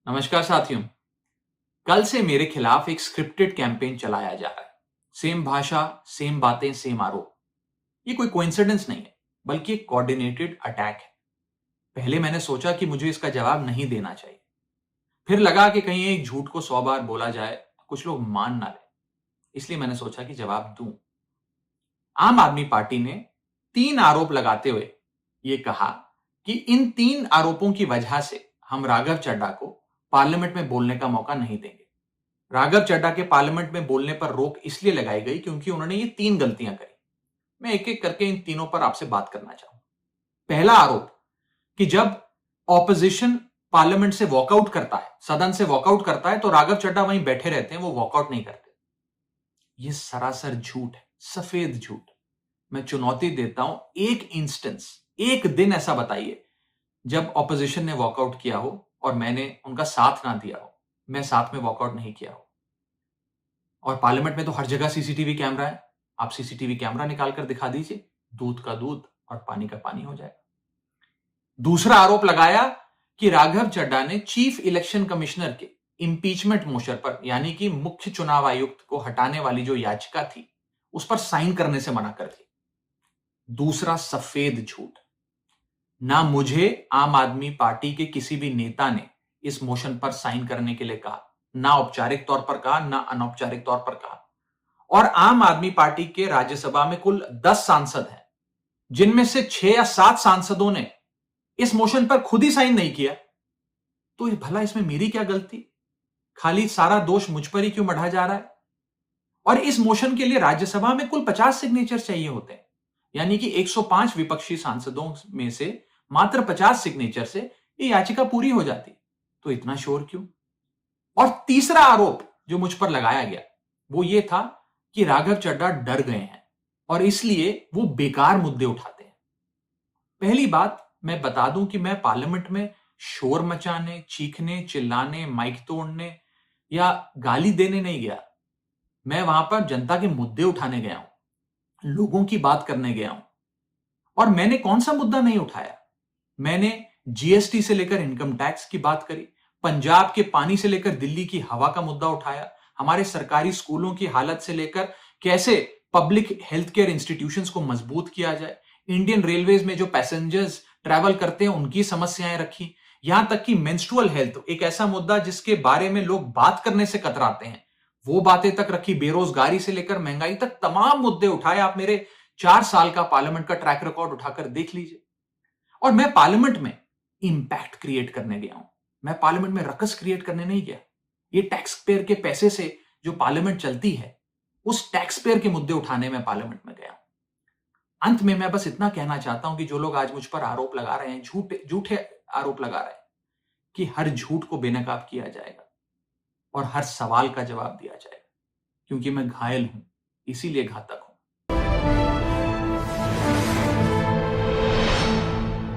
नमस्कार साथियों। कल से मेरे खिलाफ एक स्क्रिप्टेड कैंपेन चलाया जा रहा है। सेम भाषा, सेम बातें, सेम आरोप। ये कोई कोइंसिडेंस नहीं है, बल्कि एक कोऑर्डिनेटेड अटैक है। पहले मैंने सोचा कि मुझे इसका जवाब नहीं देना चाहिए। फिर लगा कि कहीं एक झूठ को 100 बार बोला जाए, कुछ लोग मान ना लें। इसलिए मैंने सोचा कि जवाब दूं। आम आदमी पार्टी ने 3 आरोप लगाते हुए यह कहा कि इन 3 आरोपों की वजह से हम राघव चड्ढा को पार्लियामेंट में बोलने का मौका नहीं देंगे। राघव चड्ढा के पार्लियामेंट में बोलने पर रोक इसलिए लगाई गई क्योंकि उन्होंने ये 3 गलतियां करी। मैं एक एक करके इन तीनों पर आपसे बात करना चाहूंगा। पहला आरोप कि जब ऑपोजिशन पार्लियामेंट से वॉकआउट करता है, सदन से वॉकआउट करता है, तो राघव चड्ढा वहीं बैठे रहते हैं, वो वॉकआउट नहीं करते। यह सरासर झूठ है, सफेद झूठ। मैं चुनौती देता हूं, एक इंस्टेंस, एक दिन ऐसा बताइए जब ऑपोजिशन ने वॉकआउट किया हो और मैंने उनका साथ ना दिया हो, मैं साथ में वॉकआउट नहीं किया हो। और पार्लियामेंट में तो हर जगह सीसीटीवी कैमरा है। आप सीसीटीवी कैमरा निकाल कर दिखा दीजिए, दूध का दूध और पानी का पानी हो जाएगा। दूसरा आरोप लगाया कि राघव चड्ढा ने चीफ इलेक्शन कमिश्नर के इंपीचमेंट मोशन पर, यानी कि मुख्य चुनाव आयुक्त को हटाने वाली जो याचिका थी, उस पर साइन करने से मना कर दी। दूसरा सफेद झूठ। ना मुझे आम आदमी पार्टी के किसी भी नेता ने इस मोशन पर साइन करने के लिए कहा, ना औपचारिक तौर पर कहा, ना अनौपचारिक तौर पर कहा। और आम आदमी पार्टी के राज्यसभा में कुल 10 सांसद हैं, जिनमें से 6 या 7 सांसदों ने इस मोशन पर खुद ही साइन नहीं किया। तो भला इसमें मेरी क्या गलती? खाली सारा दोष मुझ पर ही क्यों मढ़ा जा रहा है? और इस मोशन के लिए राज्यसभा में कुल 50 सिग्नेचर चाहिए होते हैं, यानी कि 105 विपक्षी सांसदों में से मात्र 50 सिग्नेचर से ये याचिका पूरी हो जाती। तो इतना शोर क्यों? और तीसरा आरोप जो मुझ पर लगाया गया वो ये था कि राघव चड्ढा डर गए हैं और इसलिए वो बेकार मुद्दे उठाते हैं। पहली बात मैं बता दूं कि मैं पार्लियामेंट में शोर मचाने, चीखने, चिल्लाने, माइक तोड़ने या गाली देने नहीं गया। मैं वहां पर जनता के मुद्दे उठाने गया हूं, लोगों की बात करने गया हूं। और मैंने कौन सा मुद्दा नहीं उठाया? मैंने जीएसटी से लेकर इनकम टैक्स की बात करी, पंजाब के पानी से लेकर दिल्ली की हवा का मुद्दा उठाया, हमारे सरकारी स्कूलों की हालत से लेकर कैसे पब्लिक हेल्थ केयर इंस्टीट्यूशंस को मजबूत किया जाए, इंडियन रेलवेज में जो पैसेंजर्स ट्रैवल करते हैं उनकी समस्याएं रखी, यहां तक कि मेंस्ट्रुअल हेल्थ, एक ऐसा मुद्दा जिसके बारे में लोग बात करने से कतराते हैं, वो बातें तक रखी। बेरोजगारी से लेकर महंगाई तक तमाम मुद्दे उठाए। आप मेरे 4 साल का पार्लियामेंट का ट्रैक रिकॉर्ड उठाकर देख लीजिए। और मैं पार्लियामेंट में इंपैक्ट क्रिएट करने गया हूं, मैं पार्लियामेंट में रकस क्रिएट करने नहीं गया। ये टैक्स पेयर के पैसे से जो पार्लियामेंट चलती है, उस टैक्स पेयर के मुद्दे उठाने में पार्लियामेंट में गया हूं। अंत में मैं बस इतना कहना चाहता हूं कि जो लोग आज मुझ पर आरोप लगा रहे हैं, झूठे झूठे आरोप लगा रहे हैं, कि हर झूठ को बेनकाब किया जाएगा और हर सवाल का जवाब दिया जाएगा, क्योंकि मैं घायल हूं, इसीलिए घातक हूं।